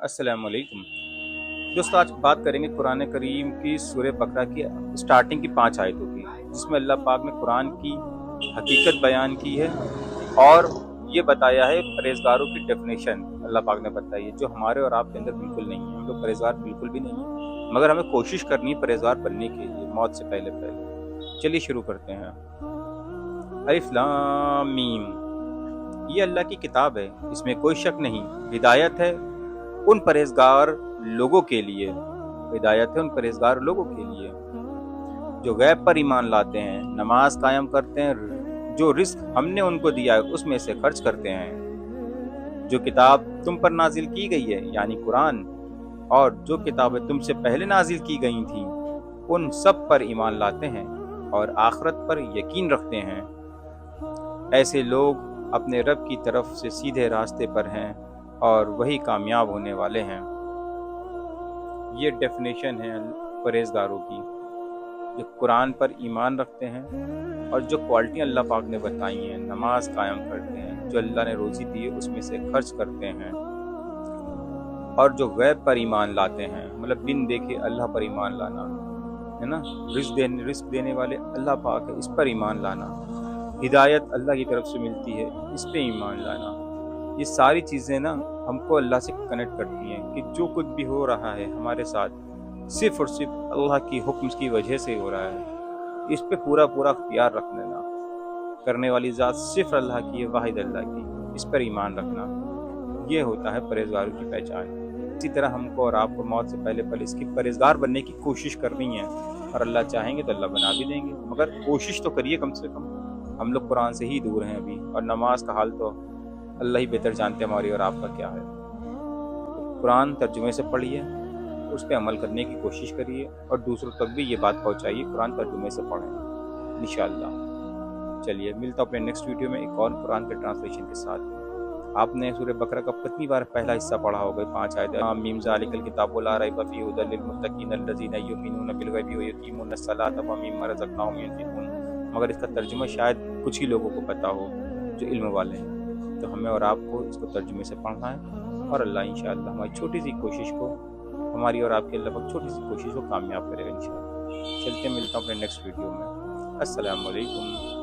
अस्सलाम वालेकुम दोस्तों। आज बात करेंगे कुरान करीम की सूरह बकरा की स्टार्टिंग की 5 आयतों की, जिसमें अल्लाह पाक ने कुरान की हकीकत बयान की है और ये बताया है परहेजगारों की डेफिनेशन अल्लाह पाक ने बताई है, जो हमारे और आपके अंदर बिल्कुल नहीं है। हम लोग परहेजगार बिल्कुल भी नहीं है, मगर हमें कोशिश करनी है परहेजगार बनने के लिए मौत से पहले पहले। चलिए शुरू करते हैं। अलिफ लाम मीम, ये अल्लाह की किताब है, इसमें कोई शक नहीं। हिदायत है उन परहेजगार लोगों के लिए, हिदायत है उन परहेजगार लोगों के लिए जो गैब पर ईमान लाते हैं, नमाज कायम करते हैं, जो रिस्क हमने उनको दिया है उसमें से खर्च करते हैं, जो किताब तुम पर नाजिल की गई है यानी कुरान, और जो किताबें तुमसे पहले नाजिल की गई थीं उन सब पर ईमान लाते हैं और आखिरत पर यकीन रखते हैं। ऐसे लोग अपने रब की तरफ से सीधे रास्ते पर हैं और वही कामयाब होने वाले हैं। ये डेफिनेशन है परहेजगारों की, जो कुरान पर ईमान रखते हैं और जो क्वालिटी अल्लाह पाक ने बताई हैं, नमाज कायम करते हैं, जो अल्लाह ने रोज़ी दी है उसमें से खर्च करते हैं, और जो गैब पर ईमान लाते हैं, मतलब बिन देखे अल्लाह पर ईमान लाना है ना, रिस्क देने वाले अल्लाह पाक है, इस पर ईमान लाना, हिदायत अल्लाह की तरफ से मिलती है, इस पे ईमान लाना। ये सारी चीज़ें ना हमको अल्लाह से कनेक्ट करती हैं कि जो कुछ भी हो रहा है हमारे साथ सिर्फ़ और सिर्फ अल्लाह की हुक्म की वजह से हो रहा है। इस पे पूरा पूरा अख्तियार रख लेना, करने वाली ज़ात सिर्फ अल्लाह की है, वाहिद अल्लाह की, इस पर ईमान रखना, ये होता है परहेजगारों की पहचान। इसी तरह हमको और आपको मौत से पहले पहले इसकी परहेजगार बनने की कोशिश करनी है, और अल्लाह चाहेंगे तो अल्लाह बना भी देंगे, मगर कोशिश तो करिए कम से कम। हम लोग कुरान से ही दूर हैं अभी, और नमाज का हाल तो अल्लाह ही बेहतर जानते हैं हमारी और आपका क्या है। तो कुरान तर्जुमे से पढ़िए, उस पर अमल करने की कोशिश करिए और दूसरों तक भी ये बात पहुंचाइए, कुरान तर्जुमे से पढ़ें इंशाअल्लाह। चलिए मिलता हूँ अपने नेक्स्ट वीडियो में एक और कुरान के ट्रांसलेशन के साथ। आपने सूरह बकरा का कितनी बार पहला हिस्सा पढ़ा होगा? 5 आयत। मीम ज़ालिकल किताबु ला रैब फीहि हुदल लिल मुत्तकीन अल्लज़ीना युमिनूना बिल गैबि व युकीमूना अस्सलाता व मिम्मा रज़क़नाहुम युनफ़िक़ून। मगर इसका तर्जुमा शायद कुछ ही लोगों को पता हो जो इल्म वाले हैं। तो हमें और आपको इसको तर्जुमे से पढ़ना है, और अल्लाह इंशाअल्लाह हमारी छोटी सी कोशिश को, हमारी और आपके अल्लाह पाक छोटी सी कोशिश को कामयाब करेगा इंशाअल्लाह। चलते मिलता हूँ अपने नेक्स्ट वीडियो में। अस्सलाम वालेकुम।